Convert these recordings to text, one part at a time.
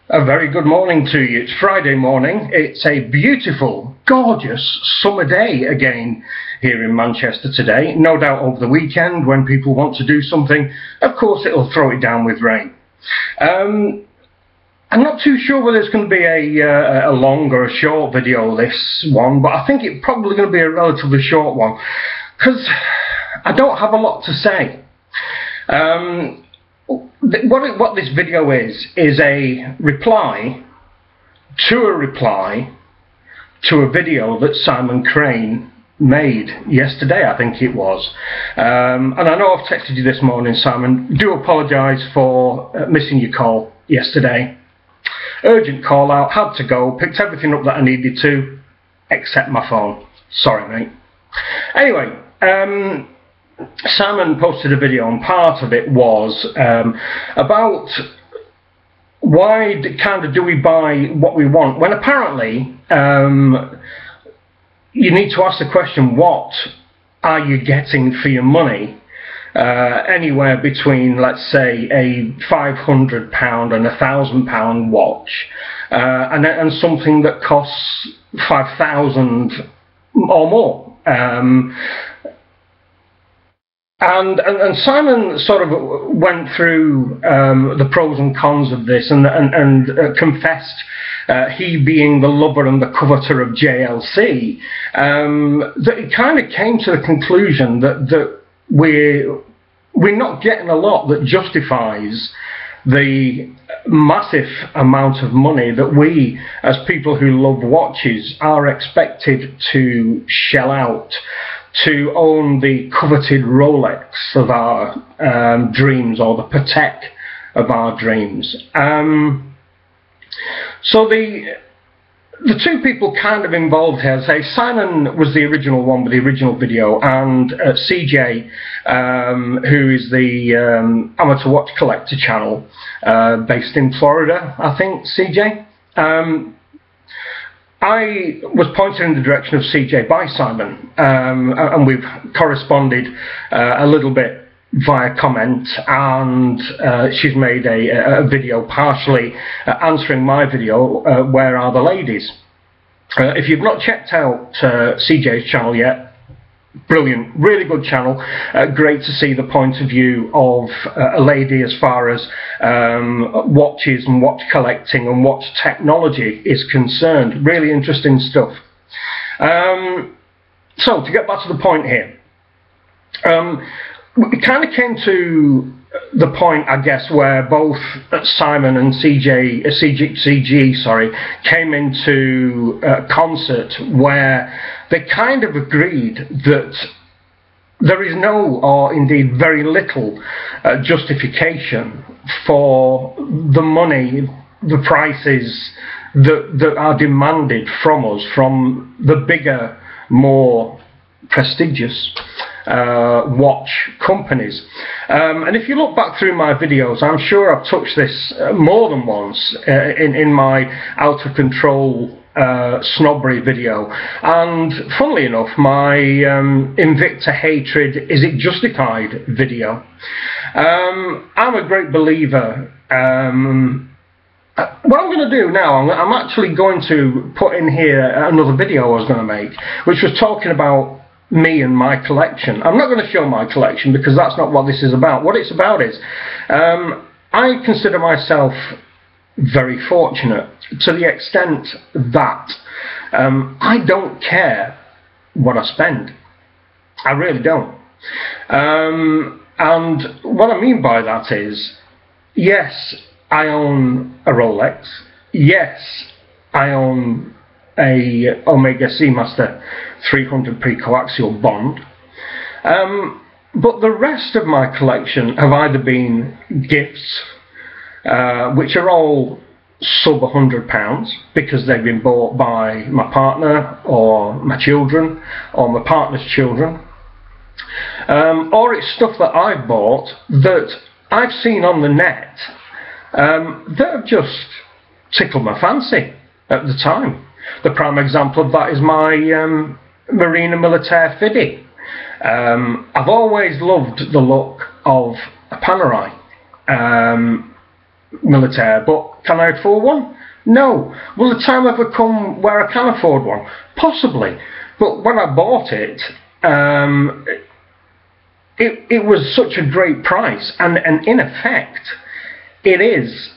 A very good morning to you. It's Friday morning. It's a beautiful, gorgeous summer day again here in Manchester today. No doubt over the weekend when people want to do something, of course it'll throw it down with rain. I'm not too sure whether it's going to be a long or a short video, this one, but I think it's probably going to be a relatively short one because I don't have a lot to say. What this video is a reply to a video that Simon Crane made yesterday, I think it was. And I know I've texted you this morning, Simon. Do apologise for missing your call yesterday. Urgent call out, had to go, picked everything up that I needed to, except my phone. Sorry, mate. Anyway, Simon posted a video, and part of it was about why do we buy what we want, when apparently you need to ask the question, what are you getting for your money? Anywhere between, let's say, a £500 and £1,000 watch, and something that costs 5,000 or more. And Simon sort of went through the pros and cons of this, and confessed, he being the lover and the coveter of JLC, that he kind of came to the conclusion that we're not getting a lot that justifies the massive amount of money that we, as people who love watches, are expected to shell out to own the coveted Rolex of our dreams, or the Patek of our dreams. So the two people kind of involved here, say Simon was the original one with the original video, and CJ, who is the Amateur Watch Collector channel based in Florida, I think, CJ. I was pointed in the direction of CJ by Simon, and we've corresponded a little bit via comment, and she's made a video partially answering my video, Where Are the Ladies? If you've not checked out CJ's channel yet, brilliant, really good channel. Great to see the point of view of a lady as far as watches and watch collecting and watch technology is concerned. Really interesting stuff. So to get back to the point here, we kind of came to the point, I guess, where both Simon and CG came into concert, where they kind of agreed that there is no, or indeed very little, justification for the money, the prices that are demanded from us, from the bigger, more prestigious watch companies. And if you look back through my videos, I'm sure I've touched this more than once in my out of control snobbery video, and funnily enough, my Invicta hatred, is it justified video. I'm a great believer. What I'm going to do now, I'm actually going to put in here another video I was going to make, which was talking about me and my collection. I'm not going to show my collection because that's not what this is about. What it's about is, I consider myself very fortunate to the extent that I don't care what I spend. I really don't. And what I mean by that is, yes, I own a Rolex. Yes, I own a Omega Seamaster 300 pre-coaxial Bond. But the rest of my collection have either been gifts, which are all sub £100 because they've been bought by my partner or my children or my partner's children, or it's stuff that I've bought that I've seen on the net that have just tickled my fancy at the time. The prime example of that is my Marina Militaire Fiddy. I've always loved the look of a Panerai. militaire, but can I afford one? No. Will the time ever come where I can afford one? Possibly. But when I bought it, it was such a great price, and in effect, it is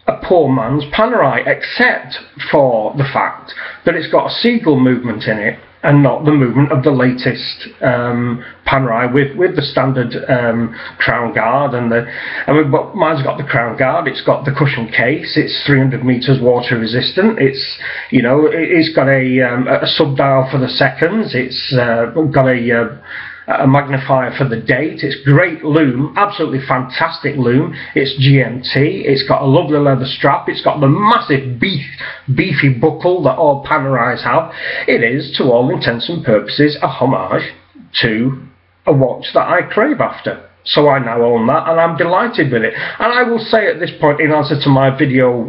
a poor man's Panerai, except for the fact that it's got a seagull movement in it, and not the movement of the latest Panerai with the standard crown guard, but mine's got the crown guard. It's got the cushion case. It's 300 meters water resistant. It's got a sub dial for the seconds. It's got a magnifier for the date. It's great loom, absolutely fantastic loom. It's GMT. It's got a lovely leather strap. It's got the massive beefy buckle that all Panerais have. It is, to all intents and purposes, a homage to a watch that I crave after. So I now own that, and I'm delighted with it. And I will say at this point, in answer to my video,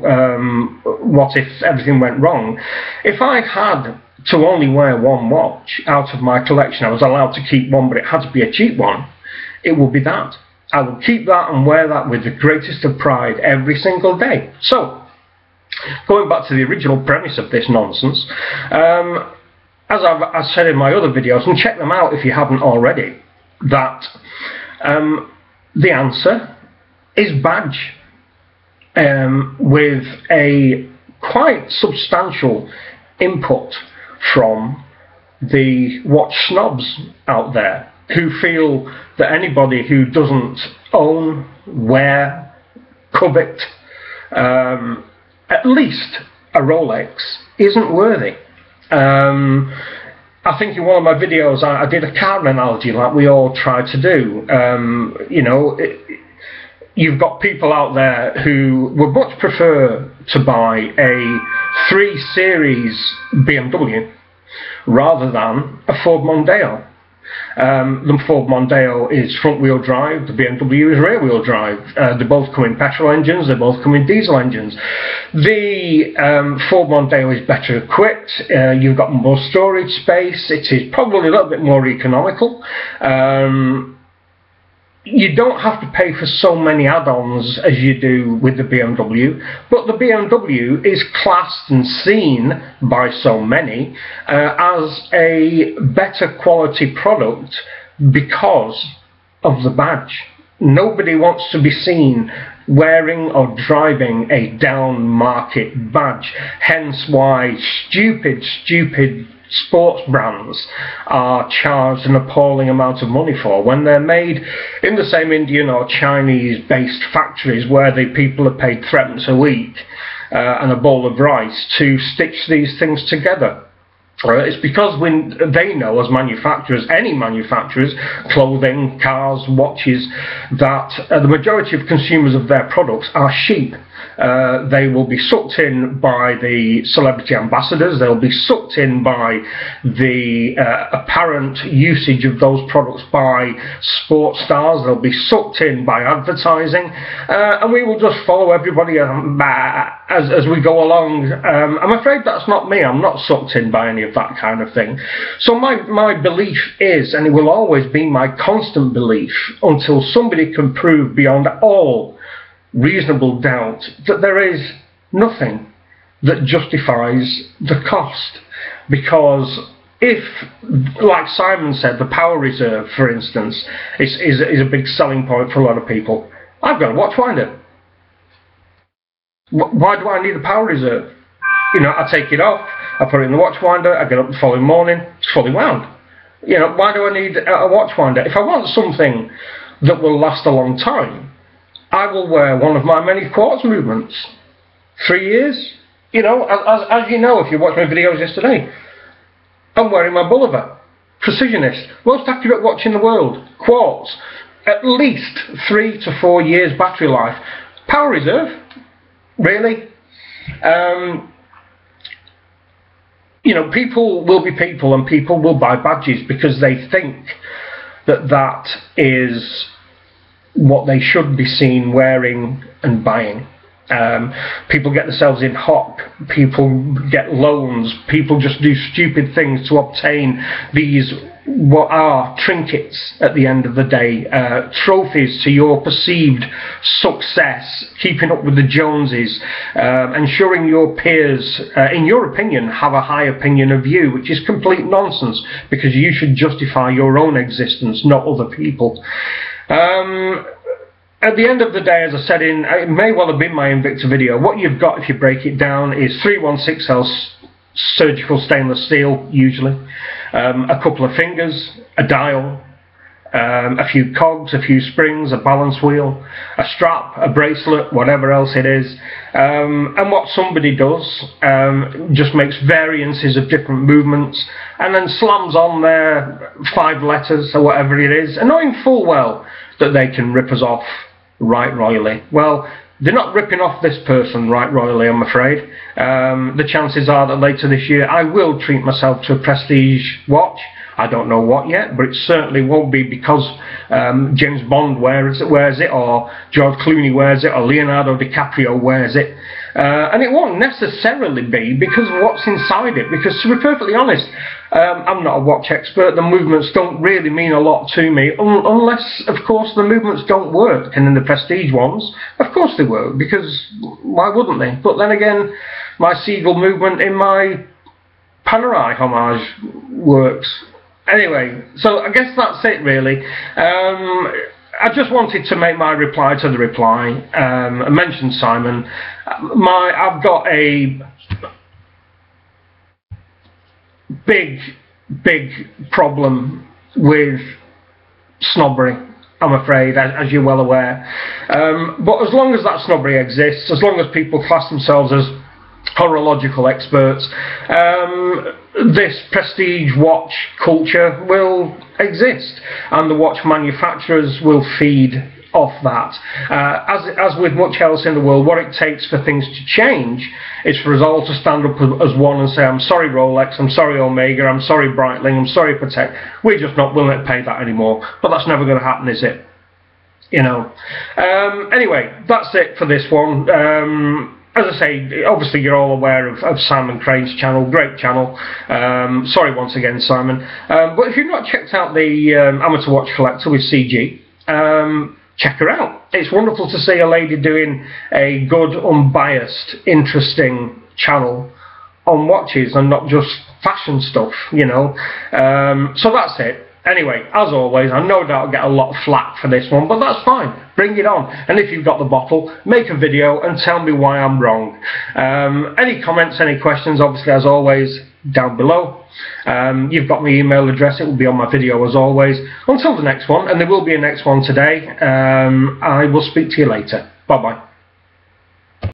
what if everything went wrong, if I had to only wear one watch out of my collection, I was allowed to keep one, but it had to be a cheap one, it would be that. I will keep that and wear that with the greatest of pride every single day. So, going back to the original premise of this nonsense, as I've said in my other videos, and check them out if you haven't already, that the answer is badge, with a quite substantial input from the watch snobs out there, who feel that anybody who doesn't own, wear, covet at least a Rolex isn't worthy. I think in one of my videos I did a car analogy like we all try to do. You've got people out there who would much prefer to buy a 3 Series BMW rather than a Ford Mondeo. The Ford Mondeo is front-wheel drive, the BMW is rear-wheel drive. They both come in petrol engines, they both come in diesel engines. The Ford Mondeo is better equipped, you've got more storage space, it is probably a little bit more economical. You don't have to pay for so many add-ons as you do with the BMW, but the BMW is classed and seen by so many as a better quality product because of the badge. Nobody wants to be seen wearing or driving a down market badge, hence why stupid sports brands are charged an appalling amount of money for, when they're made in the same Indian or Chinese based factories where the people are paid threepence a week and a bowl of rice to stitch these things together. It's because when they know, as manufacturers, any manufacturers, clothing, cars, watches, that the majority of consumers of their products are sheep. They will be sucked in by the celebrity ambassadors, they'll be sucked in by the apparent usage of those products by sports stars, they'll be sucked in by advertising, and we will just follow everybody as we go along. I'm afraid that's not me. I'm not sucked in by any of that kind of thing. So my belief is, and it will always be my constant belief until somebody can prove beyond all reasonable doubt that there is nothing that justifies the cost. Because if, like Simon said, the power reserve, for instance, is a big selling point for a lot of people. I've got a watch winder. Why do I need a power reserve? I take it off, I put it in the watch winder, I get up the following morning, it's fully wound. Why do I need a watch winder? If I want something that will last a long time, I will wear one of my many quartz movements. 3 years? As you know, if you watched my videos yesterday, I'm wearing my Bolivar. Precisionist. Most accurate watch in the world. Quartz. At least 3 to 4 years battery life. Power reserve? Really? People will be people, and people will buy badges because they think that is what they should be seen wearing and buying. People get themselves in hock, people get loans, people just do stupid things to obtain these what are trinkets at the end of the day, trophies to your perceived success, keeping up with the Joneses, ensuring your peers, in your opinion, have a high opinion of you, which is complete nonsense, because you should justify your own existence, not other people. At the end of the day, as I said, it may well have been my Invicta video, what you've got, if you break it down, is 316L surgical stainless steel, usually, a couple of fingers, a dial, a few cogs, a few springs, a balance wheel, a strap, a bracelet, whatever else it is, and what somebody does, just makes variances of different movements, and then slams on their 5 letters or whatever it is, and knowing full well that they can rip us off right royally. Well, they're not ripping off this person right royally, I'm afraid. The chances are that later this year I will treat myself to a prestige watch. I don't know what yet, but it certainly won't be because James Bond wears it, or George Clooney wears it, or Leonardo DiCaprio wears it. And it won't necessarily be because of what's inside it, because to be perfectly honest, I'm not a watch expert. The movements don't really mean a lot to me, unless, of course, the movements don't work. And in the prestige ones, of course they work, because why wouldn't they? But then again, my Seagull movement in my Panerai homage works. Anyway, so I guess that's it really. I just wanted to make my reply to the reply. I mentioned Simon. I've got a big problem with snobbery, I'm afraid, as you're well aware. But as long as that snobbery exists, as long as people class themselves as horological experts, this prestige watch culture will exist, and the watch manufacturers will feed off that. As with much else in the world, what it takes for things to change is for us all to stand up as one and say, I'm sorry Rolex, I'm sorry Omega, I'm sorry Breitling, I'm sorry Patek, we're just not willing to pay that anymore. But that's never going to happen, is it? You know. Anyway, that's it for this one. As I say, obviously you're all aware of Simon Crane's channel, great channel. Sorry once again, Simon. But if you've not checked out the Amateur Watch Collector with CG, check her out. It's wonderful to see a lady doing a good, unbiased, interesting channel on watches and not just fashion stuff, you know. So that's it. Anyway, as always, I no doubt I'll get a lot of flack for this one, but that's fine. Bring it on. And if you've got the bottle, make a video and tell me why I'm wrong. Any comments, any questions, obviously, as always, down below. You've got my email address. It will be on my video, as always. Until the next one, and there will be a next one today, I will speak to you later. Bye-bye.